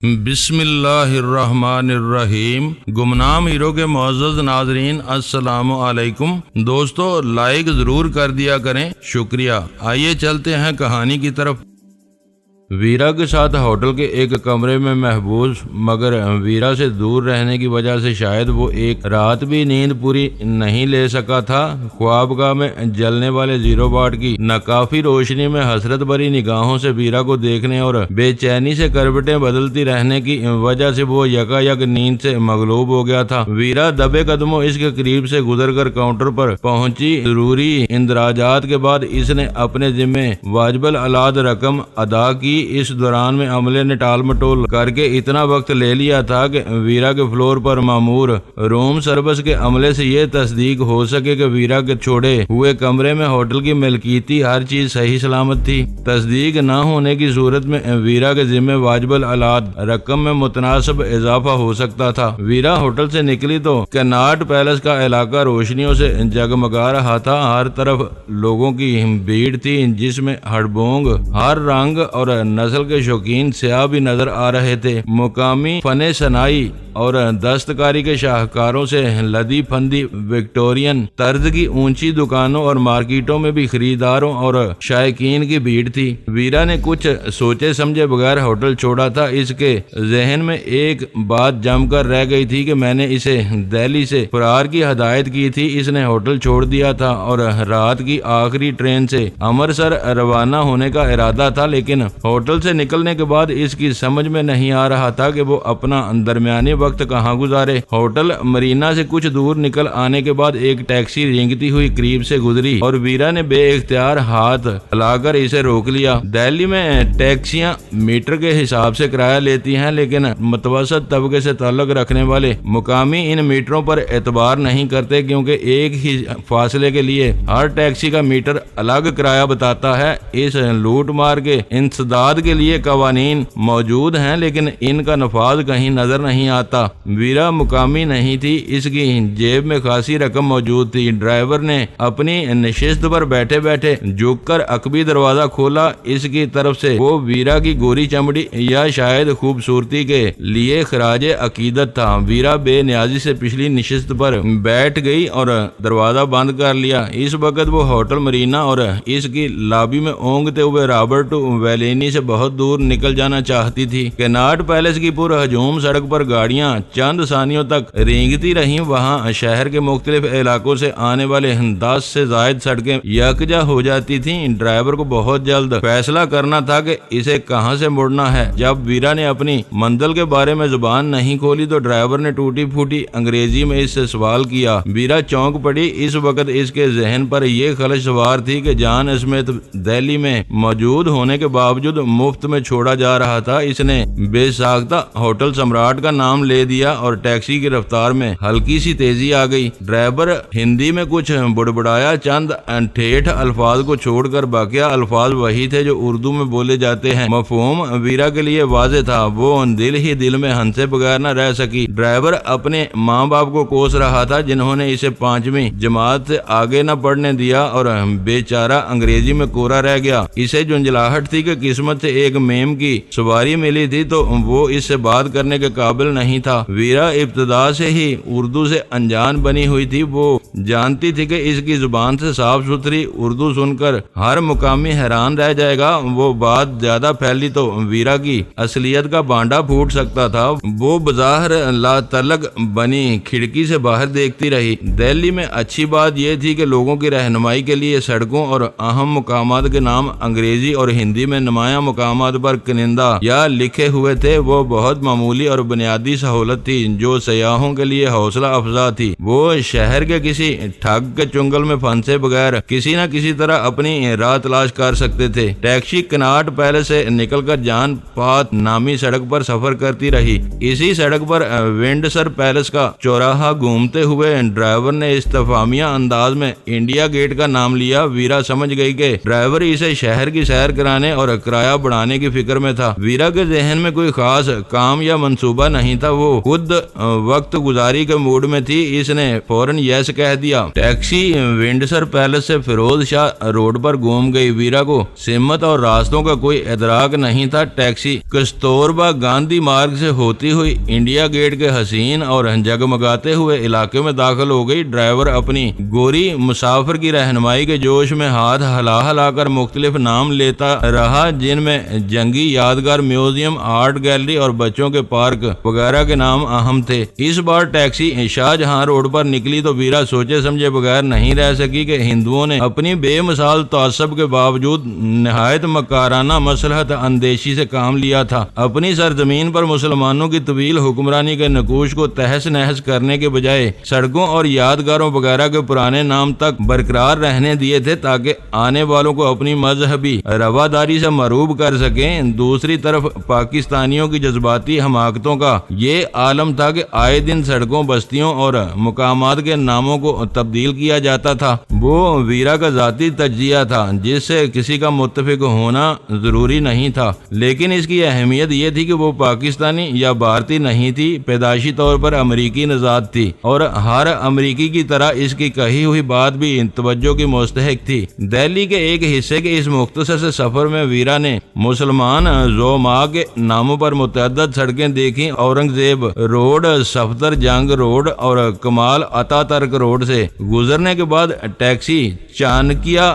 بسم اللہ الرحمن الرحیم۔ گمنام ہیرو کے معزز ناظرین السلام علیکم۔ دوستو لائک ضرور کر دیا کریں، شکریہ۔ آئیے چلتے ہیں کہانی کی طرف۔ ویرا کے ساتھ ہوٹل کے ایک کمرے میں محبوس مگر ویرا سے دور رہنے کی وجہ سے شاید وہ ایک رات بھی نیند پوری نہیں لے سکا تھا۔ خوابگاہ میں جلنے والے زیرو واٹ کی ناکافی روشنی میں حسرت بھری نگاہوں سے ویرا کو دیکھنے اور بے چینی سے کروٹیں بدلتی رہنے کی وجہ سے وہ یکا یک نیند سے مغلوب ہو گیا تھا۔ ویرا دبے قدموں اس کے قریب سے گزر کر کاؤنٹر پر پہنچی۔ ضروری اندراجات کے بعد اس نے اپنے ذمے واجب الادا رقم ادا کی۔ اس دوران میں عملے نے ٹال مٹول کر کے اتنا وقت لے لیا تھا کہ ویرا کے فلور پر مامور روم سروس کے عملے سے یہ تصدیق ہو سکے کہ ویرا کے چھوڑے ہوئے کمرے میں ہوٹل کی ملکیتی ہر چیز صحیح سلامت تھی۔ تصدیق نہ ہونے کی صورت میں ویرا کے ذمے واجب الادا رقم میں متناسب اضافہ ہو سکتا تھا۔ ویرا ہوٹل سے نکلی تو کناٹ پیلس کا علاقہ روشنیوں سے جگمگا رہا تھا۔ ہر طرف لوگوں کی بھیڑ تھی جس میں ہڑبونگ ہر رنگ اور نسل کے شوقین سیاح بھی نظر آ رہے تھے۔ مقامی فن صنائی اور دستکاری کے شاہکاروں سے لدی پھندی وکٹورین طرز کی اونچی دکانوں اور مارکیٹوں میں بھی خریداروں اور شائقین کی بھیڑ تھی۔ ویرا نے کچھ سوچے سمجھے بغیر ہوٹل چھوڑا تھا۔ اس کے ذہن میں ایک بات جم کر رہ گئی تھی کہ میں نے اسے دہلی سے فرار کی ہدایت کی تھی۔ اس نے ہوٹل چھوڑ دیا تھا اور رات کی آخری ٹرین سے امرتسر روانہ ہونے کا ارادہ تھا، لیکن ہوٹل سے نکلنے کے بعد اس کی سمجھ میں نہیں آ رہا تھا کہ وہ اپنا درمیانی وقت کہاں گزارے۔ ہوٹل مرینا سے کچھ دور نکل آنے کے بعد ایک ٹیکسی رینگتی ہوئی قریب سے گزری اور ویرا نے بے اختیار ہاتھ ہلا کر اسے روک لیا۔ دہلی میں ٹیکسیاں میٹر کے حساب سے کرایہ لیتی ہیں، لیکن متوسط طبقے سے تعلق رکھنے والے مقامی ان میٹروں پر اعتبار نہیں کرتے، کیونکہ ایک ہی فاصلے کے لیے ہر ٹیکسی کا میٹر الگ کرایہ بتاتا ہے۔ اس لوٹ مار کے انسداد کے لیے قوانین موجود ہیں، لیکن ان کا نفاذ کہیں نظر نہیں آتا۔ ویرا مقامی نہیں تھی، اس کی جیب میں خاصی رقم موجود تھی۔ ڈرائیور نے اپنی نشست پر بیٹھے بیٹھے جھک کر عقبی دروازہ کھولا۔ اس کی طرف سے وہ ویرا کی گوری چمڑی یا شاید خوبصورتی کے لیے خراج عقیدت تھا۔ ویرا بے نیازی سے پچھلی نشست پر بیٹھ گئی اور دروازہ بند کر لیا۔ اس وقت وہ ہوٹل مرینا اور اس کی لابی میں اونگتے ہوئے رابرٹ ویلینی سے بہت دور نکل جانا چاہتی تھی۔ کناٹ پیلس کی پر ہجوم سڑک پر گاڑیاں چند ثانیوں تک رینگتی رہیں۔ وہاں شہر کے مختلف علاقوں سے آنے والے 10 سے زائد سڑکیں یکجا ہو جاتی تھیں۔ ڈرائیور کو بہت جلد فیصلہ کرنا تھا کہ اسے کہاں سے مڑنا ہے۔ جب ویرا نے اپنی منزل کے بارے میں زبان نہیں کھولی تو ڈرائیور نے ٹوٹی پھوٹی انگریزی میں اس سے سوال کیا۔ ویرا چونک پڑی۔ اس وقت اس کے ذہن پر یہ خلش سوار تھی کہ جان اسمتھ دہلی میں موجود ہونے کے باوجود مفت میں چھوڑا جا رہا تھا۔ اس نے بے ساختہ ہوٹل سمراٹ کا نام لے دیا اور ٹیکسی کی رفتار میں ہلکی سی تیزی آ گئی۔ ڈرائیور ہندی میں کچھ بڑبڑایا۔ چند ٹھیٹھ الفاظ کو چھوڑ کر باقی الفاظ وہی تھے جو اردو میں بولے جاتے ہیں۔ مفہوم ویرا کے لیے واضح تھا، وہ دل ہی دل میں ہنسے بغیر نہ رہ سکی۔ ڈرائیور اپنے ماں باپ کو کوس رہا تھا جنہوں نے اسے 5ویں جماعت سے آگے نہ پڑھنے دیا اور بیچارہ انگریزی میں کورا رہ گیا۔ اسے جنجلاہٹ تھی کہ قسمت سے ایک میم کی سواری ملی تھی تو وہ اس سے بات کرنے کے قابل نہیں تھا۔ ویرا ابتدا سے ہی اردو سے انجان بنی ہوئی تھی۔ وہ جانتی تھی کہ اس کی زبان سے صاف ستھری اردو سن کر ہر مقامی حیران رہ جائے گا۔ وہ بات زیادہ پھیلی تو ویرا کی اصلیت کا بانڈا پھوٹ سکتا تھا۔ وہ بظاہر لا تعلق بنی کھڑکی سے باہر دیکھتی رہی۔ دہلی میں اچھی بات یہ تھی کہ لوگوں کی رہنمائی کے لیے سڑکوں اور اہم مقامات کے نام انگریزی اور ہندی میں نمایاں مقامات پر کنندہ یا لکھے ہوئے تھے۔ وہ بہت معمولی اور بنیادی سہولت تھی جو سیاحوں کے لیے حوصلہ افزا تھی۔ وہ شہر کے کسی ٹھگ کے چنگل میں پھنسے بغیر کسی نہ کسی طرح اپنی راہ تلاش کر سکتے تھے۔ ٹیکسی کناٹ پیلس سے نکل کر جان پات نامی سڑک پر سفر کرتی رہی۔ اسی سڑک پر ونڈسر پیلس کا چوراہا گھومتے ہوئے ڈرائیور نے استفہامیہ انداز میں انڈیا گیٹ کا نام لیا۔ ویرا سمجھ گئی کہ ڈرائیور اسے شہر کی سیر کرانے اور کرایہ کرایہ بڑھانے کی فکر میں تھا۔ ویرا کے ذہن میں کوئی خاص کام یا منصوبہ نہیں تھا، وہ خود وقت گزاری کے موڈ میں تھی۔ اس نے فوراً یس کہہ دیا۔ ٹیکسی ونڈسر پیلس سے فیروز شاہ روڈ پر گھوم گئی۔ ویرا کو سمت اور راستوں کا کوئی ادراک نہیں تھا۔ ٹیکسی کستوربا گاندھی مارگ سے ہوتی ہوئی انڈیا گیٹ کے حسین اور جگمگاتے ہوئے علاقے میں داخل ہو گئی۔ ڈرائیور اپنی گوری مسافر کی رہنمائی کے جوش میں ہاتھ ہلا ہلا کر مختلف نام لیتا رہا، جن میں جنگی یادگار میوزیم، آرٹ گیلری اور بچوں کے پارک وغیرہ کے نام اہم تھے۔ اس بار ٹیکسی شاہ جہاں روڈ پر نکلی تو ویرا سوچے سمجھے بغیر نہیں رہ سکی کہ ہندوؤں نے اپنی بے مثال تعصب کے باوجود نہایت مکارانہ مصلحت اندیشی سے کام لیا تھا۔ اپنی سرزمین پر مسلمانوں کی طویل حکمرانی کے نقوش کو تہس نہس کرنے کے بجائے سڑکوں اور یادگاروں وغیرہ کے پرانے نام تک برقرار رہنے دیے تھے تاکہ آنے والوں کو اپنی مذہبی رواداری سے مروب کر سکیں۔ دوسری طرف پاکستانیوں کی جذباتی حماقتوں کا یہ عالم تھا کہ آئے دن سڑکوں، بستیوں اور مقامات کے ناموں کو تبدیل کیا جاتا تھا۔ وہ ویرا کا ذاتی تجزیہ تھا جس سے کسی کا متفق ہونا ضروری نہیں تھا، لیکن اس کی اہمیت یہ تھی کہ وہ پاکستانی یا بھارتی نہیں تھی، پیدائشی طور پر امریکی نژاد تھی اور ہر امریکی کی طرح اس کی کہی ہوئی بات بھی توجہ کی مستحق تھی۔ دہلی کے ایک حصے کے اس مختصر سے سفر میں ویرا نے مسلمان زعماء کے ناموں پر متعدد سڑکیں دیکھیں۔ اورنگزیب روڈ، صفدر جنگ روڈ اور کمال عطا ترک روڈ سے گزرنے کے بعد ٹیکسی چانکیا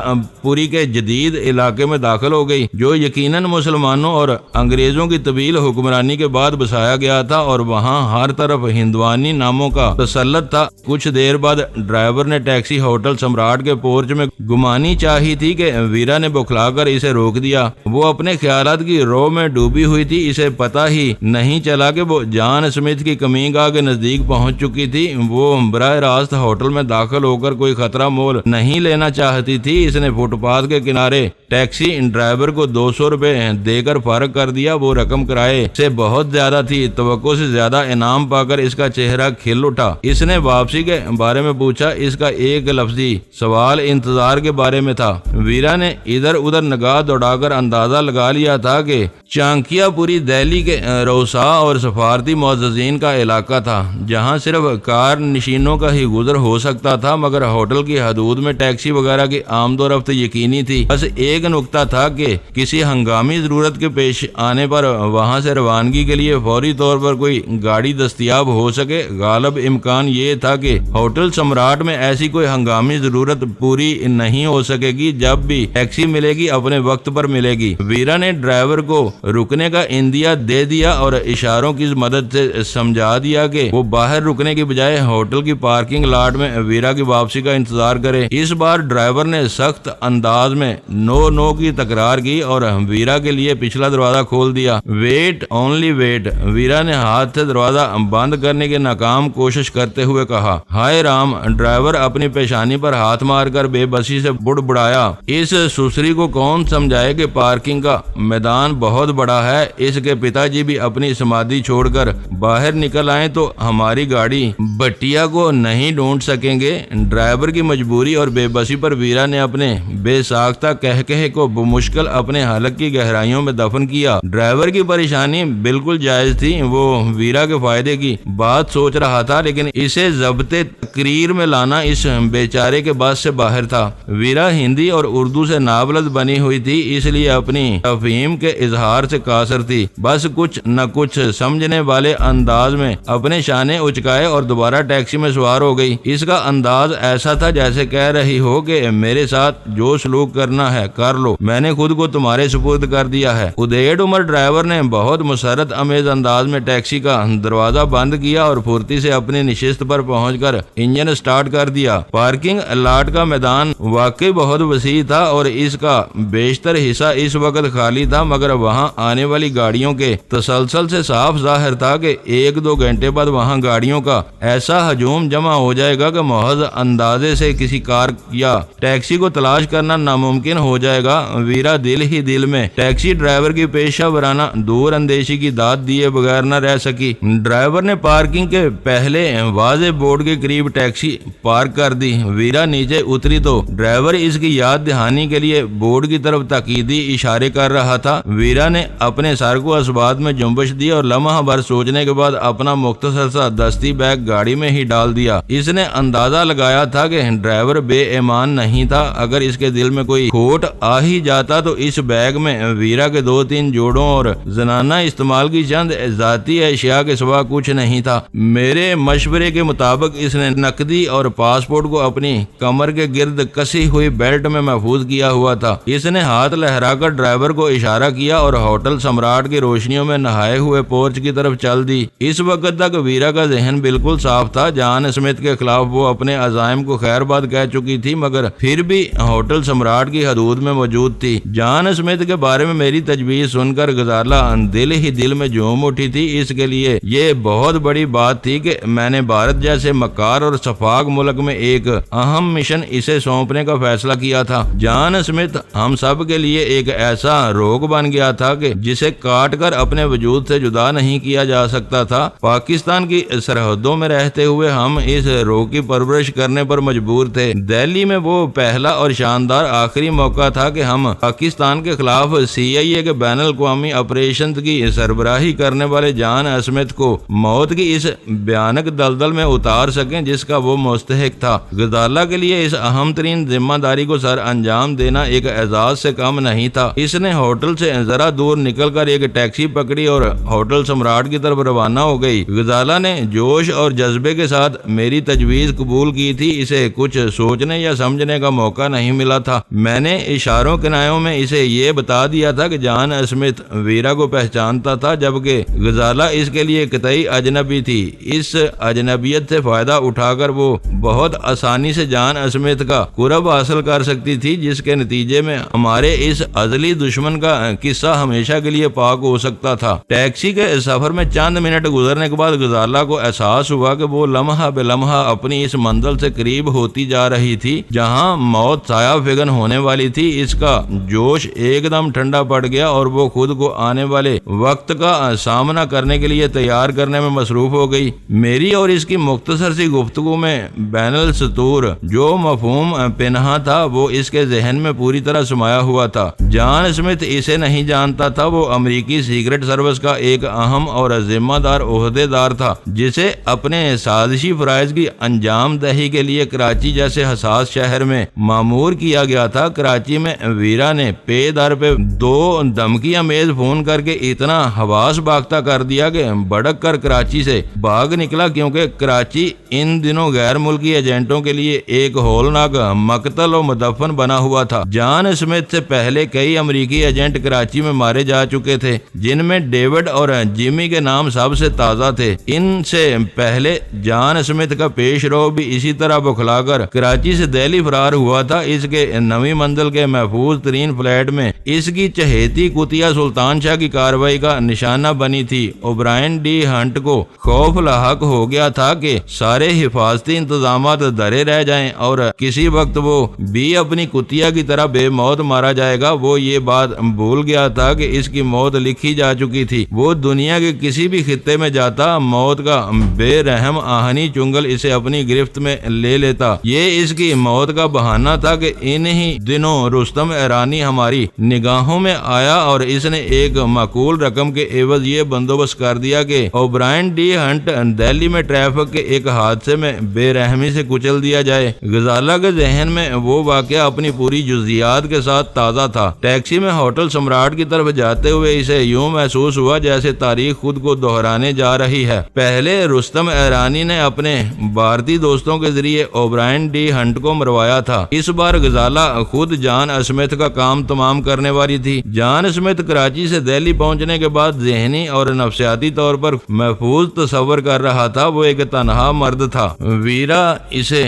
پوری کے جدید علاقے میں داخل ہو گئی، جو یقیناً مسلمانوں اور انگریزوں کی طویل حکمرانی کے بعد بسایا گیا تھا اور وہاں ہر طرف ہندوانی ناموں کا تسلط تھا۔ کچھ دیر بعد ڈرائیور نے ٹیکسی ہوٹل سمراٹ کے پورچ میں گمانی چاہی تھی کہ ویرا نے بکھلا کر اسے روک دیا۔ وہ اپنے خیالات کی رو میں ڈوبی ہوئی تھی، اسے پتہ ہی نہیں چلا کہ وہ جان اسمتھ کی کمین گاہ کے نزدیک پہنچ چکی تھی۔ وہ براہ راست ہوٹل میں داخل ہو کر کوئی خطرہ مول نہیں لینا چاہتی تھی۔ اس نے فٹ پاتھ کے کنارے ٹیکسی ڈرائیور کو 200 روپے دے کر فارغ کر دیا۔ وہ رقم کرائے سے بہت زیادہ تھی۔ توقع سے زیادہ انعام پا کر اس کا چہرہ کھل اٹھا۔ اس نے واپسی کے بارے میں پوچھا۔ اس کا ایک لفظی سوال انتظار کے بارے میں تھا۔ ویرا نے ادھر ادھر نگاہ دوڑا کر اندازہ لگا لیا تھا کہ چانکیا پوری دہلی کے روسا اور سفارتی معززین کا علاقہ تھا، جہاں صرف کار نشینوں کا ہی گزر ہو سکتا تھا، مگر ہوٹل کی حدود میں ٹیکسی وغیرہ کی آمد و رفت یقینی تھی۔ بس ایک نکتہ تھا کہ کسی ہنگامی ضرورت کے پیش آنے پر وہاں سے روانگی کے لیے فوری طور پر کوئی گاڑی دستیاب ہو سکے۔ غالب امکان یہ تھا کہ ہوٹل سمراٹ میں ایسی کوئی ہنگامی ضرورت پوری نہیں ہو سکے گی۔ جب بھی ٹیکسی ملے گی اپنے وقت پر ملے گی۔ ویرا نے ڈرائیور کو رکنے کا اندیا دے دیا اور اشاروں کی مدد سے سمجھا دیا کہ وہ باہر رکنے کی بجائے ہوٹل کی پارکنگ لاٹ میں ویرا کی واپسی کا انتظار کرے۔ اس بار ڈرائیور نے سخت انداز میں نو نو کی تکرار کی اور ویرا کے لیے پچھلا دروازہ کھول دیا۔ ویٹ اونلی ویٹ، ویرا نے ہاتھ سے دروازہ بند کرنے کی ناکام کوشش کرتے ہوئے کہا۔ ہائے رام! ڈرائیور اپنی پیشانی پر ہاتھ مار کر بے بسی سے بڑبڑایا۔ اس سسری کو کون سمجھائے کہ پارکنگ کا میدان بہت بڑا ہے۔ اس کے پتا جی بھی اپنی سمادھی چھوڑ کر باہر نکل آئیں تو ہماری گاڑی بٹیا کو نہیں ڈھونڈ سکیں گے۔ ڈرائیور کی مجبوری اور بے بسی پر ویرا نے اپنے بے ساختہ کہکہے کو بمشکل اپنے حلق کی گہرائیوں میں دفن کیا۔ ڈرائیور کی پریشانی بالکل جائز تھی۔ وہ ویرا کے فائدے کی بات سوچ رہا تھا، لیکن اسے ضبط تقریر میں لانا اس بیچارے کے بس سے باہر تھا۔ ویرا ہندی اور اردو سے نابلد بنی ہوئی تھی، اس لیے اپنی تفہیم کے اظہار سے قاصر تھی۔ بس کچھ نہ کچھ سمجھنے والے انداز میں اپنے شانے اچکائے اور دوبارہ ٹیکسی میں سوار ہو گئی۔ اس کا انداز ایسا تھا جیسے کہہ رہی ہو کہ میرے ساتھ جو سلوک کرنا ہے کر لو، میں نے خود کو تمہارے سپرد کر دیا ہے۔ ادھیڑ عمر ڈرائیور نے بہت مسرت امیز انداز میں ٹیکسی کا دروازہ بند کیا اور پھرتی سے اپنی نشست پر پہنچ کر انجن سٹارٹ کر دیا۔ پارکنگ لاٹ کا میدان واقعی بہت وسیع تھا اور اس کا بیشتر حصہ اس وقت خالی تھا، مگر وہاں آنے والی گاڑیوں کے تسلسل سے صاف ظاہر تھا کہ 1-2 گھنٹے بعد وہاں گاڑیوں کا ایسا ہجوم جمع ہو جائے گا کہ محض اندازے سے کسی کار یا ٹیکسی کو تلاش کرنا ناممکن ہو جائے گا۔ ویرا دل ہی دل میں ٹیکسی ڈرائیور کی پیشہ ورانہ دور اندیشی کی داد دیے بغیر نہ رہ سکی۔ ڈرائیور نے پارکنگ کے پہلے واضح بورڈ کے قریب ٹیکسی پارک کر دی۔ ویرا نیچے اتری تو ڈرائیور اس کی یاد دہانی کے لیے بورڈ کی طرف تاکیدی اشارے اشارے کر رہا تھا۔ ویرا نے اپنے سر کو اسبات میں جنبش دی اور لمحہ بھر سوچنے کے بعد اپنا مختصر سا دستی بیگ گاڑی میں ہی ڈال دیا۔ اس نے اندازہ لگایا تھا کہ ڈرائیور بے ایمان نہیں تھا، اگر اس کے دل میں کوئی کھوٹ آ ہی جاتا تو اس بیگ میں ویرا کے 2-3 جوڑوں اور زنانہ استعمال کی چند ذاتی اشیاء کے سوا کچھ نہیں تھا۔ میرے مشورے کے مطابق اس نے نقدی اور پاسپورٹ کو اپنی کمر کے گرد کسی ہوئی بیلٹ میں محفوظ کیا ہوا تھا۔ اس نے ہاتھ لہرا کر ڈرائیور کو اشارہ کیا اور ہوٹل سمراٹ کی روشنیوں میں نہائے ہوئے پورچ کی طرف چل دی۔ اس وقت تک ویرا کا ذہن بالکل صاف تھا۔ جان اسمتھ کے خلاف وہ اپنے عزائم کو خیر بات کہہ چکی تھی، مگر پھر بھی ہوٹل سمراٹ کی حدود میں موجود تھی۔ جان اسمتھ کے بارے میں میری تجویز سن کر غزالہ دل ہی دل میں جھوم اٹھی تھی۔ اس کے لیے یہ بہت بڑی بات تھی کہ میں نے بھارت جیسے مکار اور شفاق ملک میں ایک اہم مشن اسے سونپنے کا فیصلہ کیا تھا۔ جان اسمتھ ہم سب کے لیے ایک ایسا روگ بن گیا تھا کہ جسے کاٹ کر اپنے وجود سے جدا نہیں کیا جا سکتا تھا۔ پاکستان کی سرحدوں میں رہتے ہوئے ہم اس روگ کی پرورش کرنے پر مجبور تھے۔ دہلی میں وہ پہلا اور شاندار آخری موقع تھا کہ ہم پاکستان کے خلاف CIA کے بین الاقوامی آپریشن کی سربراہی کرنے والے جان اسمتھ کو موت کی اس بھیانک دلدل میں اتار سکیں جس کا وہ مستحق تھا۔ غزالہ کے لیے اس اہم ترین ذمہ داری کو سر انجام دینا ایک اعزاز سے کم نہیں تھا۔ اس نے ہوٹل سے ذرا دور نکل کر ایک ٹیکسی پکڑی اور ہوٹل سمراٹ کی طرف روانہ ہو گئی۔ غزالہ نے جوش اور جذبے کے ساتھ میری تجویز قبول کی تھی۔ اسے کچھ سوچنے یا سمجھنے کا موقع نہیں ملا تھا۔ میں نے اشاروں کنایوں میں اسے یہ بتا دیا تھا کہ جان اسمتھ ویرا کو پہچانتا تھا، جبکہ غزالہ اس کے لیے قطعی اجنبی تھی۔ اس اجنبیت سے فائدہ اٹھا کر وہ بہت آسانی سے جان اسمتھ کا قرب حاصل کر سکتی تھی، جس کے نتیجے میں ہمارے اس ازلی دشمن کا قصہ ہمیشہ کے لیے پاک ہو سکتا تھا۔ ٹیکسی کے سفر میں چند منٹ گزرنے کے بعد غزالہ کو احساس ہوا کہ وہ لمحہ بے لمحہ اپنی اس منزل سے قریب ہوتی جا رہی تھی جہاں موت سایہ فگن ہونے والی تھی۔ اس کا جوش ایک دم ٹھنڈا پڑ گیا اور وہ خود کو آنے والے وقت کا سامنا کرنے کے لیے تیار کرنے میں مصروف ہو گئی۔ میری اور اس کی مختصر سی گفتگو میں بین السطور جو مفہوم پنہاں تھا وہ اس کے ذہن میں پوری طرح سمایا ہوا تھا۔ جان اسمتھ اسے نہیں جانتا تھا، وہ امریکی سیکرٹ سروس کا ایک اہم اور ذمہ دار عہدے دار تھا جسے اپنے سازشی فرائض کی انجام دہی کے لیے کراچی جیسے حساس شہر میں مامور کیا گیا تھا۔ کراچی میں ویرا نے پے در پہ 2 دھمکی امیز فون کر کے اتنا حواس باختہ کر دیا کہ بڑک کر کراچی سے بھاگ نکلا، کیونکہ کراچی ان دنوں غیر ملکی ایجنٹوں کے لیے ایک ہولناک مقتل و مدفن بنا ہوا تھا۔ جان اسمتھ سے پہلے کئی امریکی ایجنٹ کراچی میں مارے جا چکے تھے، جن میں ڈیوڈ اور جیمی کے نام سب سے تازہ تھے۔ ان سے پہلے جان اسمتھ کا پیش رو بھی اسی طرح بکھلا کر کراچی سے دہلی فرار ہوا تھا۔ اس کے نویں منزل کے محفوظ ترین فلیٹ میں اس کی چہیتی کتیا سلطان شاہ کی کارروائی کا نشانہ بنی تھی۔ اوبرائن ڈی ہنٹ کو خوف لاحق ہو گیا تھا کہ سارے حفاظتی انتظامات دھرے رہ جائیں اور کسی وقت وہ بھی اپنی کتیا کی طرح بے موت مارا جائے گا۔ وہ یہ بات بھول گیا تھا کہ اس کی موت لکھی جا چکی تھی۔ وہ دنیا کے کسی بھی خطے میں جاتا، موت کا بے رحم آہنی چنگل اسے اپنی گرفت میں لے لیتا۔ یہ اس کی موت کا بہانہ تھا کہ انہی دنوں رستم ایرانی ہماری نگاہوں میں آیا اور اس نے ایک معقول رقم کے عوض یہ بندوبست کر دیا کہ اوبرائن ڈی ہنٹ دہلی میں ٹریفک کے ایک حادثے میں بے رحمی سے کچل دیا جائے۔ غزالہ کے ذہن میں وہ واقعہ اپنی پوری جزیات کے ساتھ تازہ تھا۔ ٹیکسی میں ہوٹل سمراٹ کی طرف جاتے ہوئے اسے یوں محسوس ہوا جیسے تاریخ خود کو دہرانے جا رہی ہے۔ پہلے رستم ایرانی نے اپنے بھارتی دوستوں کے ذریعے اوبرائن ڈی ہنٹ کو مروایا تھا۔ اس بار غزالہ خود جان اسمتھ کا کام تمام کرنے والی تھی۔ جان اسمتھ کراچی سے دہلی پہنچنے کے بعد ذہنی اور نفسیاتی طور پر محفوظ تصور کر رہا تھا۔ وہ ایک تنہا مرد تھا۔ ویرا اسے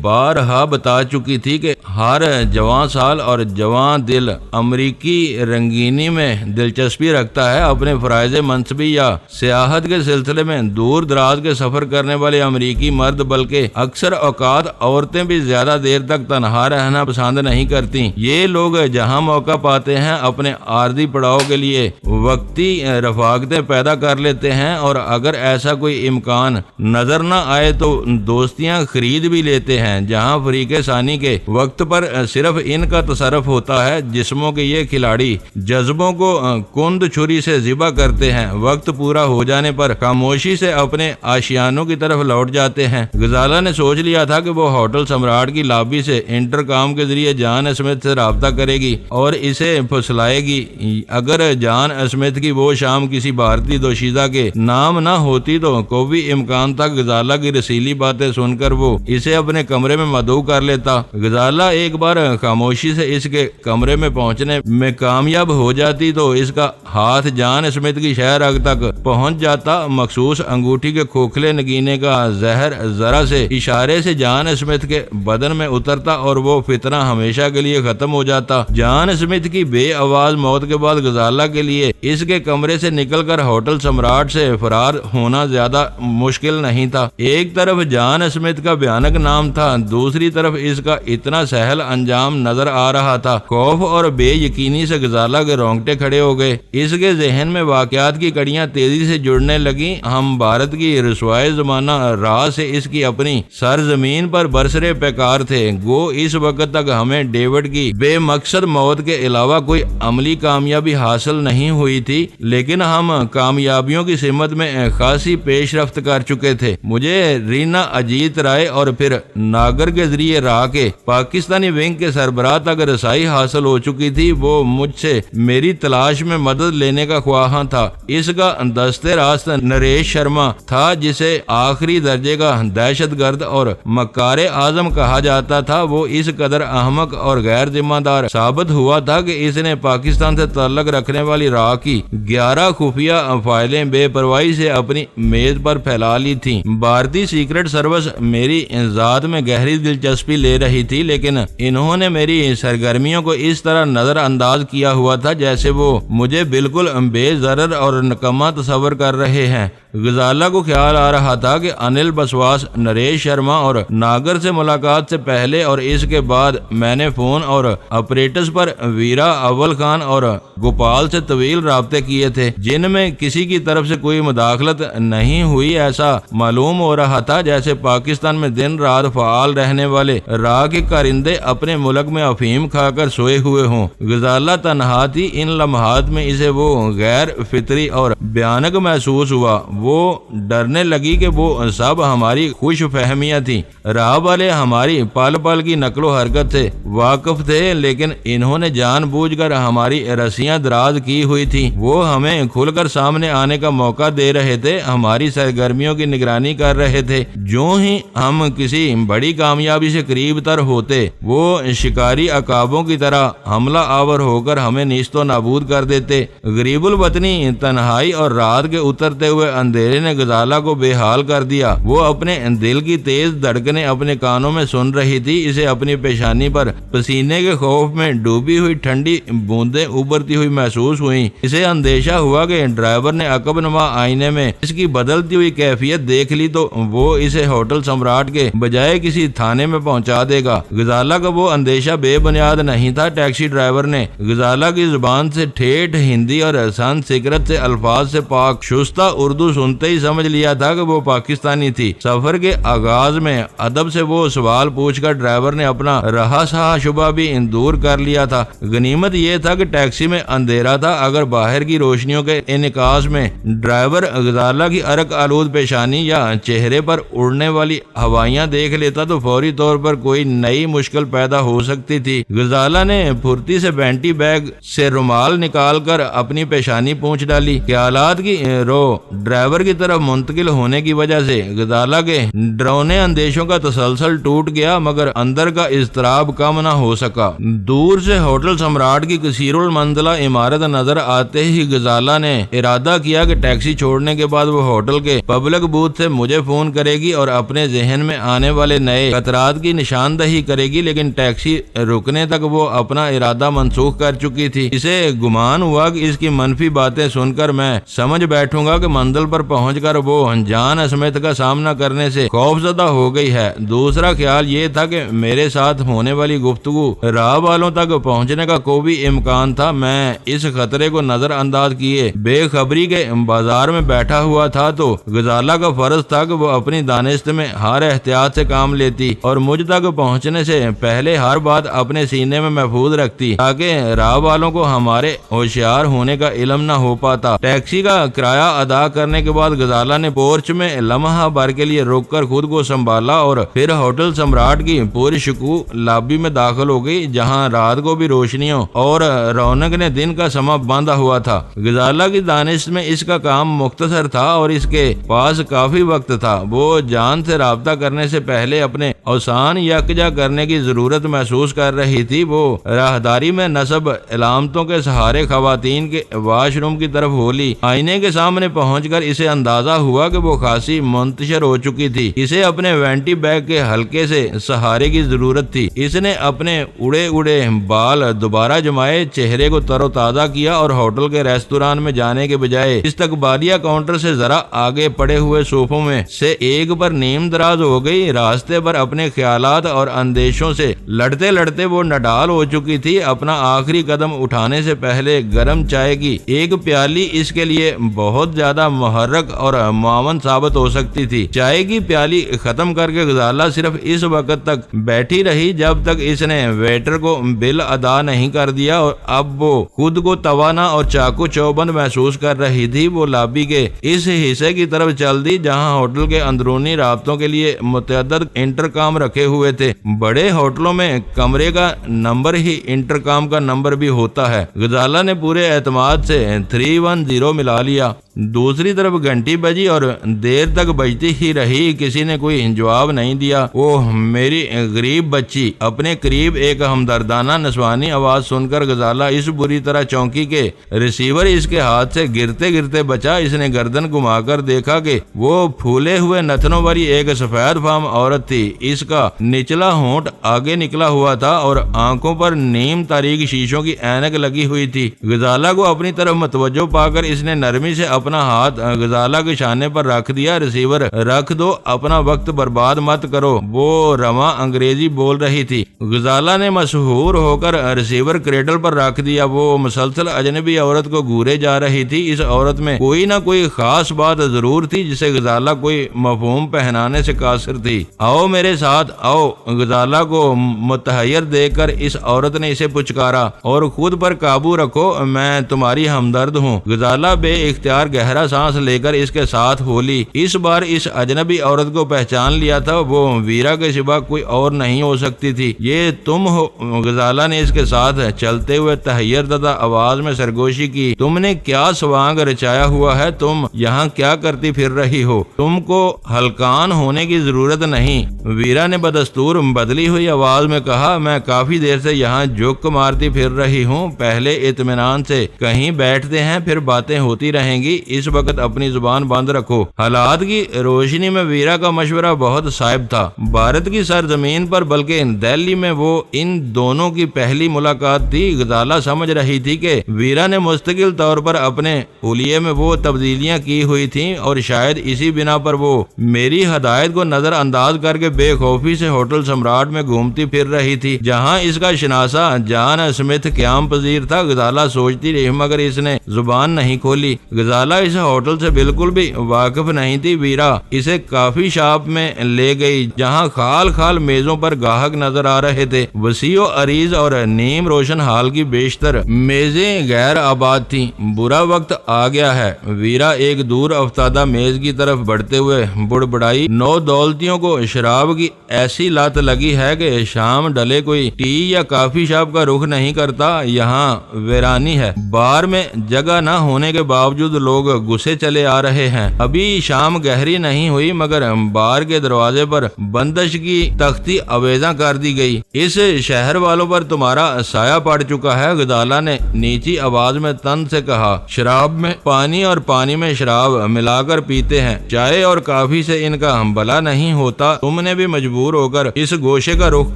بارہا بتا چکی تھی کہ ہر جوان سال اور جوان دل امریکی رنگینی میں دلچسپی رکھتا ہے۔ اپنے فرائض منصبی یا سیاحت کے سلسلے میں دور دراز کے سفر کرنے والے امریکی مرد بلکہ اکثر اوقات عورتیں بھی زیادہ دیر تک تنہا رہنا پسند نہیں کرتی۔ یہ لوگ جہاں موقع پاتے ہیں اپنے عارضی پڑاؤ کے لیے وقتی رفاقتیں پیدا کر لیتے ہیں، اور اگر ایسا کوئی امکان نظر نہ آئے تو دوستیاں خرید بھی لیتے ہیں۔ جہاں فریق ثانی کے وقت پر صرف ان کا تصرف ہوتا ہے، جسموں کے یہ کھلاڑی جذبوں کو کند چھری سے ذبح کرتے ہیں، وقت پورا ہو جانے پر خاموشی سے اپنے آشیانوں کی طرف لوٹ جاتے ہیں۔ غزالہ نے سوچ لیا تھا کہ وہ ہوٹل سمراٹ کی لابی سے انٹرکام کے ذریعے جان اسمتھ سے رابطہ کرے گی اور اسے پھسلائے گی۔ اگر جان اسمتھ کی وہ شام کسی بھارتی دوشیزہ کے نام نہ ہوتی تو کوئی امکان تھا غزالہ کی رسیلی باتیں سن کر وہ اسے اپنے کمرے میں مدعو کر لیتا۔ غزالہ ایک بار خاموشی سے اس کے کمرے میں پہنچنے میں کامیاب ہو جاتی تو اس کا ہاتھ جان اسمتھ کی شہ رگ تک پہنچ جاتا۔ مخصوص انگوٹھی کے کھوکھلے نگینے کا زہر ذرا سے اشارے سے جان اسمتھ کے بدن میں اترتا اور وہ فتنہ ہمیشہ کے لیے ختم ہو جاتا۔ جان اسمتھ کی بے آواز موت کے بعد غزالہ کے لیے اس کے کمرے سے نکل کر ہوٹل سمراٹ سے فرار ہونا زیادہ مشکل نہیں تھا۔ ایک طرف جان اسمتھ کا بھیانک نام تھا، دوسری طرف اس کا اتنا سہل انجام نظر آ رہا تھا۔ خوف اور بے یقینی سے غزالہ کے رونگٹے کھڑے ہو گئے۔ اس کے ذہن میں واقعات کی کڑیاں تیزی سے جڑنے لگیں۔ ہم بھارت کی رسوائے زمانہ راہ سے اس کی اپنی سرزمین پر برسرے پیکار تھے۔ گو اس وقت تک ہمیں ڈیوڈ کی بے مقصد موت کے علاوہ کوئی عملی کامیابی حاصل نہیں ہوئی تھی، لیکن ہم کامیابیوں کی سمت میں خاصی پیش رفت کر چکے تھے۔ مجھے رینا اجیت رائے اور پھر ناگر کے ذریعے راہ کے پاکستانی ونگ کے سربراہ تک رسائی حاصل ہو چکی تھی۔ وہ مجھ سے میری تلاش میں مدد لینے کا خواہاں تھا۔ اس کا دستے راست نریش شرما تھا، جسے آخری درجے کا دہشت گرد اور مکار اعظم کہا جاتا تھا۔ وہ اس قدر احمق اور غیر ذمہ دار ثابت ہوا تھا کہ اس نے پاکستان سے تعلق رکھنے والی راہ کی 11 خفیہ فائلیں بے پرواہی سے اپنی میز پر پھیلا لی تھیں۔ بھارتی سیکرٹ سروس میری ذات میں گہری دلچسپی لے رہی تھی، لیکن انہوں نے میری سرگرمیوں کو اس طرح نظر انداز کیا ہوا تھا جیسے وہ مجھے بالکل بے ضرر اور نکما تصور کر رہے ہیں۔ غزالہ کو خیال آ رہا تھا کہ انل بسواس، نریش شرما اور ناگر سے ملاقات سے پہلے اور اس کے بعد میں نے فون اور آپریٹرز پر ویرا اول خان اور گوپال سے طویل رابطے کیے تھے، جن میں کسی کی طرف سے کوئی مداخلت نہیں ہوئی۔ ایسا معلوم ہو رہا تھا جیسے پاکستان میں دن رات فعال رہنے والے راہ کے کارندے اپنے ملک میں افیم کھا کر سوئے ہوئے ہوں۔ غزالہ تنہا تھی۔ ان لمحات میں اسے وہ غیر فطری اور بھیانک محسوس ہوا۔ وہ ڈرنے لگی کہ وہ سب ہماری خوش فہمیاں تھیں۔ راہ والے ہماری پل پل کی نقل و حرکت سے واقف تھے، لیکن انہوں نے جان بوجھ کر ہماری رسیاں دراز کی ہوئی تھیں۔ وہ ہمیں کھل کر سامنے آنے کا موقع دے رہے تھے، ہماری سرگرمیوں کی نگرانی کر رہے تھے۔ جو ہی ہم کسی بڑی کامیابی سے قریب تر ہوتے، وہ شکاری عقابوں کی طرح حملہ آور ہو کر ہمیں نیست و نابود کر دیتے۔ غریب الوطنی، تنہائی اور رات کے اترتے ہوئے اندھیرے نے غزالہ کو بے حال کر دیا۔ وہ اپنے دل کی تیز دھڑکنیں اپنے کانوں میں سن رہی تھی۔ اسے اپنی پیشانی پر پسینے کے خوف میں ڈوبی ہوئی ٹھنڈی بوندیں ابھرتی ہوئی محسوس ہوئیں۔ اسے اندیشہ ہوا کہ ڈرائیور نے عقب نما آئینے میں اس کی بدلتی ہوئی کیفیت دیکھ لی تو وہ اسے ہوٹل سمراٹ کے بجائے کسی تھانے میں پہنچا دے گا۔ غزالہ کا وہ اندیشہ بے بنیاد نہیں تھا۔ ٹیکسی ڈرائیور نے غزالہ کی زبان سے ٹھیٹھ ہندی اور سنسکرت سے الفاظ سے پاک شستہ اردو سنتے ہی سمجھ لیا تھا کہ وہ پاکستانی تھی۔ سفر کے آغاز میں ادب سے وہ سوال پوچھ کر ڈرائیور نے اپنا رہا سہا شبہ بھی دور کر لیا تھا۔ غنیمت یہ تھا کہ ٹیکسی میں اندھیرا تھا۔ اگر باہر کی روشنیوں کے انعکاس میں ڈرائیور غزالہ کی عرق آلود پیشانی یا چہرے پر اڑنے والی ہوائیاں دیکھ لیتا تو فوری طور پر کوئی نئی مشکل پیدا ہو سکتی تھی۔ غزالہ نے پھرتی سے بینٹی بیگ سے رومال نکال کر اپنی پیشانی پونچھ ڈالی۔ خیالات کی رو ڈرائیور کی طرف منتقل ہونے کی وجہ سے غزالہ کے ڈرونے اندیشوں کا تسلسل ٹوٹ گیا، مگر اندر کا اضطراب کم نہ ہو سکا۔ دور سے ہوٹل سمراٹ کی کثیر المنزلہ عمارت نظر آتے ہی غزالہ نے ارادہ کیا کہ ٹیکسی چھوڑنے کے بعد وہ ہوٹل کے پبلک بوتھ سے مجھے فون کرے گی اور اپنے ذہن میں آنے والے نئے خطرات کی نشاندہی کرے گی، لیکن ٹیکسی رکنے تک وہ اپنا ارادہ منسوخ کر چکی تھی۔ اسے گمان ہوا کہ اس کی منفی باتیں سن کر میں سمجھ بیٹھوں گا کہ منزل پر پہنچ کر وہ جان اسمتھ کا سامنا کرنے سے خوفزدہ ہو گئی ہے۔ دوسرا خیال یہ تھا کہ میرے ساتھ ہونے والی گفتگو راہ والوں تک پہنچنے کا کوئی امکان تھا۔ میں اس خطرے کو نظر انداز کیے بے خبری کے بازار میں بیٹھا ہوا تھا تو غزالہ کا فرض تھا کہ وہ اپنی دانست میں ہر احتیاط سے کام لیتی اور مجھ تک پہنچنے سے پہلے ہر بات اپنے سینے میں محفوظ رکھتی تاکہ حالانکہ راہ والوں کو ہمارے ہوشیار ہونے کا علم نہ ہو پاتا۔ ٹیکسی کا کرایہ ادا کرنے کے بعد غزالہ نے پورچ میں لمحہ بھر کے لیے رک کر خود کو سنبھالا اور پھر ہوٹل سمراٹ کی پوری شکوہ لابی میں داخل ہو گئی، جہاں رات کو بھی روشنیوں اور رونق نے دن کا سما باندھا ہوا تھا۔ غزالہ کی دانش میں اس کا کام مختصر تھا اور اس کے پاس کافی وقت تھا۔ وہ جان سے رابطہ کرنے سے پہلے اپنے اوسان یکجا کرنے کی ضرورت محسوس کر رہی تھی۔ وہ راہداری میں نصب علامتوں کے سہارے خواتین کے واش روم کی طرف ہولی۔ آئینے کے سامنے پہنچ کر اسے اندازہ ہوا کہ وہ خاصی منتشر ہو چکی تھی۔ اسے اپنے وینٹی بیگ کے ہلکے سے سہارے کی ضرورت تھی۔ اس نے اپنے اڑے اڑے بال دوبارہ جمائے، چہرے کو تر و تازہ کیا اور ہوٹل کے ریستوران میں جانے کے بجائے استقبالیہ کاؤنٹر سے ذرا آگے پڑے ہوئے صوفوں میں سے ایک پر نیم دراز ہو گئی۔ راستے پر اپنے خیالات اور اندیشوں سے لڑتے لڑتے وہ نڈال ہو چکی تھی۔ اپنا آخری قدم اٹھانے سے پہلے گرم چائے کی ایک پیالی اس کے لیے بہت زیادہ محرک اور معاون ثابت ہو سکتی تھی۔ چائے کی پیالی ختم کر کے غزالہ صرف اس وقت تک بیٹھی رہی جب تک اس نے ویٹر کو بل ادا نہیں کر دیا، اور اب وہ خود کو توانا اور چاقو چوبند محسوس کر رہی تھی۔ وہ لابی کے اس حصے کی طرف چل دی جہاں ہوٹل کے اندرونی رابطوں کے لیے متعدد انٹرکام رکھے ہوئے تھے۔ بڑے ہوٹلوں میں کمرے کا نمبر ہی انٹرکام کا نمبر بھی ہوتا ہے۔ غزالہ نے پورے اعتماد سے 310 ملا لیا۔ دوسری طرف گھنٹی بجی اور دیر تک بجتی ہی رہی، کسی نے کوئی جواب نہیں دیا۔ اوہ میری غریب بچی! اپنے قریب ایک ہمدردانہ نسوانی آواز سن کر غزالہ اس بری طرح چونکی کہ ریسیور اس کے ہاتھ سے گرتے گرتے بچا۔ اس نے گردن گھما کر دیکھا کہ وہ پھولے ہوئے نتنوں والی ایک سفید فام عورت تھی۔ اس کا نچلا ہونٹ آگے نکلا ہوا تھا اور آنکھوں پر نیم تاریک شیشوں کی اینک لگی ہوئی تھی۔ غزالہ کو اپنی طرف متوجہ پا کر اس نے نرمی سے اپنا ہاتھ غزالہ کے شانے پر رکھ دیا۔ ریسیور رکھ دو، اپنا وقت برباد مت کرو، وہ رواں انگریزی بول رہی تھی۔ غزالہ نے مسحور ہو کر ریسیور کریڈل پر رکھ دیا۔ وہ مسلسل اجنبی عورت کو گھورے جا رہی تھی۔ اس عورت میں کوئی نہ کوئی خاص بات ضرور تھی جسے غزالہ کوئی مفہوم پہنانے سے قاصر تھی۔ آؤ میرے ساتھ آؤ! غزالہ کو متحیر دیکھ کر اس عورت نے اسے پچکارا۔ اور خود پر قابو رکھو، میں تمہاری ہمدرد ہوں۔ غزالہ بے اختیار گہرا سانس لے کر اس کے ساتھ ہولی۔ اس بار اس اجنبی عورت کو پہچان لیا تھا، وہ ویرا کے سوا کوئی اور نہیں ہو سکتی تھی۔ یہ تم ہو؟ غزالہ نے اس کے ساتھ چلتے ہوئے تحیر زدہ آواز میں سرگوشی کی۔ تم نے کیا سوانگ رچایا ہوا ہے؟ تم یہاں کیا کرتی پھر رہی ہو؟ تم کو ہلکان ہونے کی ضرورت نہیں، ویرا نے بدستور بدلی ہوئی آواز میں کہا۔ میں کافی دیر سے یہاں جھک مارتی پھر رہی ہوں، پہلے اطمینان سے کہیں بیٹھتے ہیں پھر باتیں ہوتی رہیں گی۔ اس وقت اپنی زبان بند رکھو۔ حالات کی روشنی میں ویرا کا مشورہ بہت صائب تھا۔ بھارت کی سرزمین پر بلکہ دہلی میں وہ ان دونوں کی پہلی ملاقات تھی۔ غزالہ سمجھ رہی تھی کہ ویرا نے مستقل طور پر اپنے حلیے میں وہ تبدیلیاں کی ہوئی تھیں اور شاید اسی بنا پر وہ میری ہدایت کو نظر انداز کر کے بے خوفی سے ہوٹل سمراٹ میں گھومتی پھر رہی تھی جہاں اس کا شناسا جان اسمتھ قیام پذیر تھا۔ غزالہ سوچتی رہی مگر اس نے زبان نہیں کھولی۔ غزالہ اس ہوٹل سے بالکل بھی واقف نہیں تھی۔ ویرا اسے کافی شاپ میں لے گئی جہاں خال خال میزوں پر گاہک نظر آ رہے تھے۔ وسیع و عریض اور نیم روشن حال کی بیشتر میزیں غیر آباد تھیں۔ برا وقت آ گیا ہے، ویرا ایک دور افتادہ میز کی طرف بڑھتے ہوئے بڑبڑائی۔ نو دولتیوں کو شراب کی ایسی لت لگی ہے کہ شام ڈلے کوئی ٹی یا کافی شاپ کا رخ نہیں کرتا۔ یہاں ویرانی ہے، بار میں جگہ نہ ہونے کے باوجود لوگ گھسے چلے آ رہے ہیں۔ ابھی شام گہری نہیں ہوئی مگر بار کے دروازے پر بندش کی تختی آویزاں کر دی گئی۔ اس شہر والوں پر تمہارا سایہ پڑ چکا ہے، غزالہ نے نیچی آواز میں تن سے کہا۔ شراب میں پانی اور پانی میں شراب ملا کر پیتے ہیں، چائے اور کافی سے ان کا بھلا نہیں ہوتا۔ تم نے بھی مجبور ہو کر اس گوشے کا رخ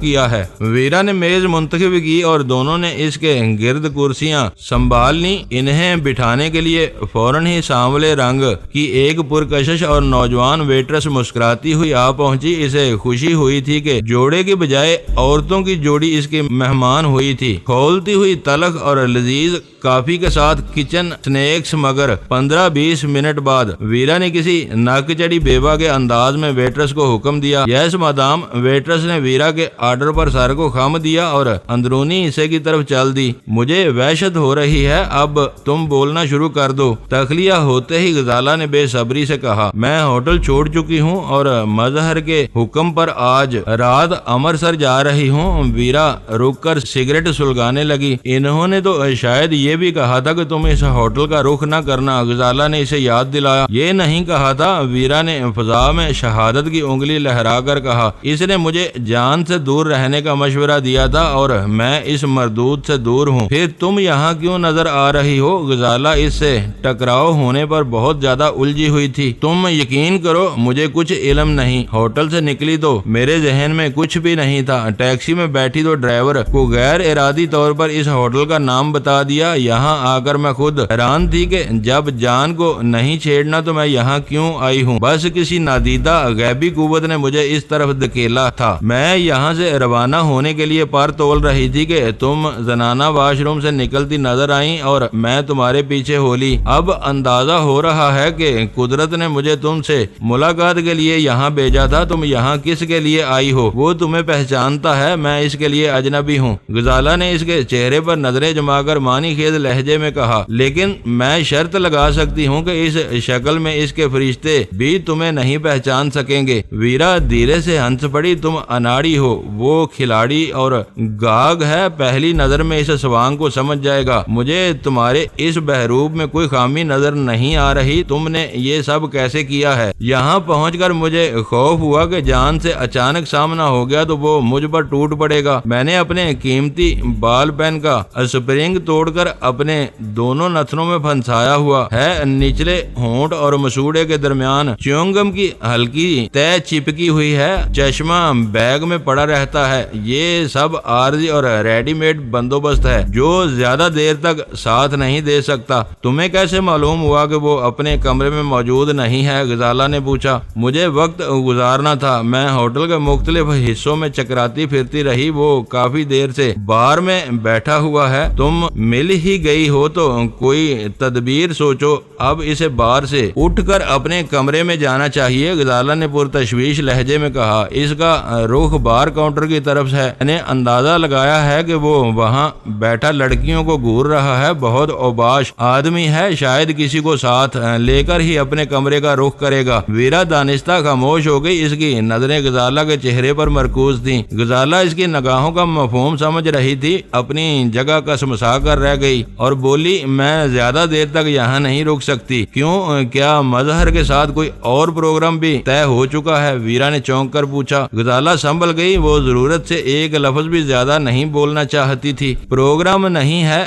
کیا ہے۔ ویرا نے میز منتخب کی اور دونوں نے اس کے گرد کرسیاں سنبھال لی۔ انہیں بٹھانے کے لیے فوراً ہی سانولے رنگ کی ایک پرکشش اور نوجوان ویٹرس مسکراتی ہوئی آ پہنچی۔ اسے خوشی ہوئی تھی کہ جوڑے کے بجائے عورتوں کی جوڑی اس کی مہمان ہوئی تھی۔ کھولتی ہوئی تلخ اور لذیذ کافی کے ساتھ کچن سنیکس مگر 15-20 منٹ بعد ویرا نے کسی ناک چڑی بیوہ کے انداز میں ویٹرس کو حکم دیا۔ یس مادام۔ ویٹرس نے ویرا کے آرڈر پر سر کو خم دیا اور اندرونی حصے کی کی طرف چل دی۔ مجھے وحشت ہو رہی ہے، اب تم بولنا شروع کر دو۔ تخلیہ ہوتے ہی غزالہ نے بے صبری سے کہا، میں ہوٹل چھوڑ چکی ہوں اور مظہر کے حکم پر آج رات امرتسر جا رہی ہوں۔ ویرا رک کر سگریٹ سلگانے لگی۔ انہوں نے تو شاید یہ بھی کہا تھا کہ تم اس ہوٹل کا رخ نہ کرنا، غزالہ نے اسے یاد دلایا۔ یہ نہیں کہا تھا، ویرا نے فضا میں شہادت کی انگلی لہرا کر کہا۔ اس نے مجھے جان سے دور رہنے کا مشورہ دیا تھا اور میں اس مردود سے دور ہوں۔ پھر تم یہاں کیوں نظر آ رہی ہو؟ غزالہ اس سے ٹکراؤ ہونے پر بہت زیادہ الجھی ہوئی تھی۔ تم یقین کرو مجھے کچھ علم نہیں۔ ہوٹل سے نکلی تو میرے ذہن میں کچھ بھی نہیں تھا۔ ٹیکسی میں بیٹھی تو ڈرائیور کو غیر ارادی طور پر اس ہوٹل کا نام بتا دیا۔ یہاں آ کر میں خود حیران تھی کہ جب جان کو نہیں چھیڑنا تو میں یہاں کیوں آئی ہوں۔ بس کسی نادیدہ غیبی قوت نے مجھے اس طرف دھکیلا تھا۔ میں یہاں سے روانہ ہونے کے لیے پر تول رہی تھی کہ تم زنانہ واش روم سے نکلتی نظر آئیں اور میں تمہارے پیچھے ہو لی۔ اب اندازہ ہو رہا ہے کہ قدرت نے مجھے تم سے ملاقات کے لیے یہاں بھیجا تھا۔ تم یہاں کس کے لیے آئی ہو؟ وہ تمہیں پہچانتا ہے، میں اس کے لیے اجنبی ہوں۔ غزالہ نے اس کے چہرے پر نظریں جما کر معنی خیز لہجے میں کہا، لیکن میں شرط لگا سکتی ہوں کہ اس شکل میں اس کے فرشتے بھی تمہیں نہیں پہچان سکیں گے۔ ویرا دھیرے سے ہنس پڑی، تم اناڑی ہو، وہ کھلاڑی اور گاگ ہے، پہلی نظر میں اس سوانگ کو سمجھ جائے گا۔ مجھے تمہارے اس بہروب میں کوئی خامی نظر نہیں آ رہی۔ تم نے یہ سب کیسے کیا ہے؟ یہاں پہنچ کر مجھے خوف ہوا کہ جان سے اچانک سامنا ہو گیا تو وہ مجھ پر ٹوٹ پڑے گا۔ میں نے اپنے قیمتی بال پین کا اسپرنگ توڑ کر اپنے دونوں نتنوں میں پھنسایا ہوا ہے۔ نچلے ہونٹ اور مسوڑے کے درمیان چیونگم کی ہلکی تہ چپکی ہوئی ہے، چشمہ بیگ میں پڑا رہتا ہے۔ یہ سب عارضی اور ریڈی میڈ بندوبست ہے جو زیادہ دیر تک ساتھ نہیں دے سکتا۔ تمہیں کیسے معلوم ہوا کہ وہ اپنے کمرے میں موجود نہیں ہے؟ غزالہ نے پوچھا۔ مجھے وقت گزارنا تھا، میں ہوٹل کے مختلف حصوں میں چکراتی پھرتی رہی، وہ کافی دیر سے بار میں بیٹھا ہوا ہے۔ تم مل ہی گئی ہو تو کوئی تدبیر سوچو، اب اسے بار سے اٹھ کر اپنے کمرے میں جانا چاہیے۔ غزالہ نے پرتشویش لہجے میں کہا، اس کا رخ بار کاؤنٹر کی طرف ہے، میں نے اندازہ لگایا ہے کہ وہ وہاں بیٹھا لڑکیوں کو گھور رہا ہے، بہت اوباش آدمی ہے، شاید کسی کو ساتھ لے کر ہی اپنے کمرے کا رخ کرے گا۔ ویرا دانستہ خاموش ہو گئی، اس کی نظریں غزالہ کے چہرے پر مرکوز تھیں۔ غزالہ اس کی نگاہوں کا مفہوم سمجھ رہی تھی، اپنی جگہ کسمسا کر رہ گئی اور بولی، میں زیادہ دیر تک یہاں نہیں رک سکتی۔ کیوں؟ کیا مظہر کے ساتھ کوئی اور پروگرام بھی طے ہو چکا ہے؟ ویرا نے چونک کر پوچھا۔ غزالہ سنبھل گئی، وہ ضرورت سے ایک لفظ بھی زیادہ نہیں بولنا چاہتی تھی۔ پروگرام نہیں ہے،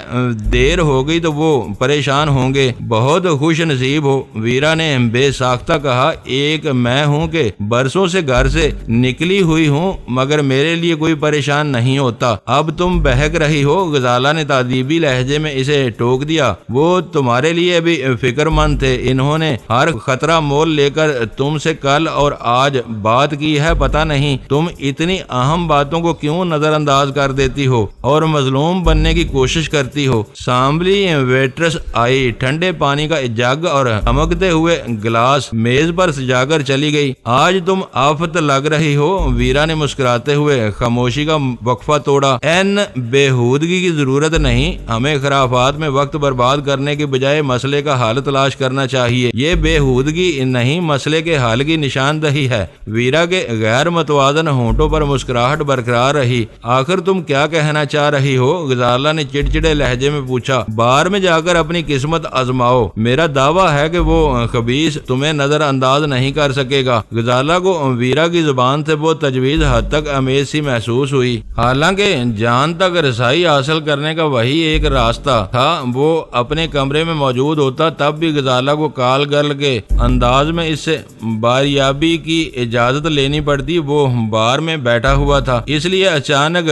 دیر ہو گئی تو وہ پریشان ہوں گے، بہت خوش نصیب ہو۔ ویرا نے بے ساختہ کہا، ایک میں ہوں کہ برسوں سے گھر سے نکلی ہوئی ہوں مگر میرے لیے کوئی پریشان نہیں ہوتا۔ اب تم بہک رہی ہو، غزالہ نے تادیبی لہجے میں اسے ٹوک دیا۔ وہ تمہارے لیے بھی فکر مند تھے، انہوں نے ہر خطرہ مول لے کر تم سے کل اور آج بات کی ہے۔ پتہ نہیں تم اتنی اہم باتوں کو کیوں نظر انداز کر دیتی ہو اور مظلوم بننے کی کوشش کرتی ہو۔ سامبلی ویٹرس آئی، ٹھنڈے پانی کا جگ اور چمکتے ہوئے گلاس میز پر سجا کر چلی گئی۔ آج تم آفت لگ رہی ہو، ویرا نے مسکراتے ہوئے خاموشی کا وقفہ توڑا۔ این بےہودگی کی ضرورت نہیں، ہمیں خرافات میں وقت برباد کرنے کے بجائے مسئلے کا حل تلاش کرنا چاہیے۔ یہ بےہودگی نہیں، مسئلے کے حل کی نشاندہی ہے۔ ویرا کے غیر متوازن ہونٹوں پر مسکراہٹ برقرار رہی۔ آخر تم کیا کہنا چاہ رہی ہو؟ غزالہ نے چڑچڑے لہجے میں پوچھا۔ بار میں جا کر اپنی قسمت آزماؤ، میرا دعویٰ ہے کہ وہ خبیث تمہیں نظر انداز نہیں کر سکے گا۔ غزالہ کو ویرا کی زبان سے وہ تجویز حد تک امیز سی محسوس ہوئی، حالانکہ جان تک رسائی حاصل کرنے کا وہی ایک راستہ تھا۔ وہ اپنے کمرے میں موجود ہوتا تب بھی غزالہ کو کال گرل کے انداز میں اس سے باریابی کی اجازت لینی پڑتی۔ وہ بار میں بیٹھا ہوا تھا، اس لیے اچانک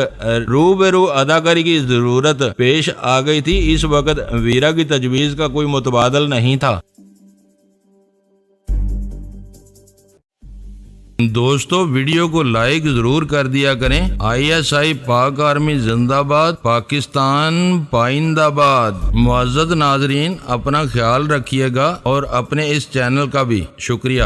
روبرو اداکاری کی ضرورت پیش آ گئی تھی۔ اس وقت ویرا کی تجویز کا کوئی متبادل نہیں تھا۔ دوستو ویڈیو کو لائک ضرور کر دیا کریں۔ ISI پاک آرمی زندہ باد، پاکستان پائندہ باد۔ معزز ناظرین، اپنا خیال رکھیے گا اور اپنے اس چینل کا بھی شکریہ۔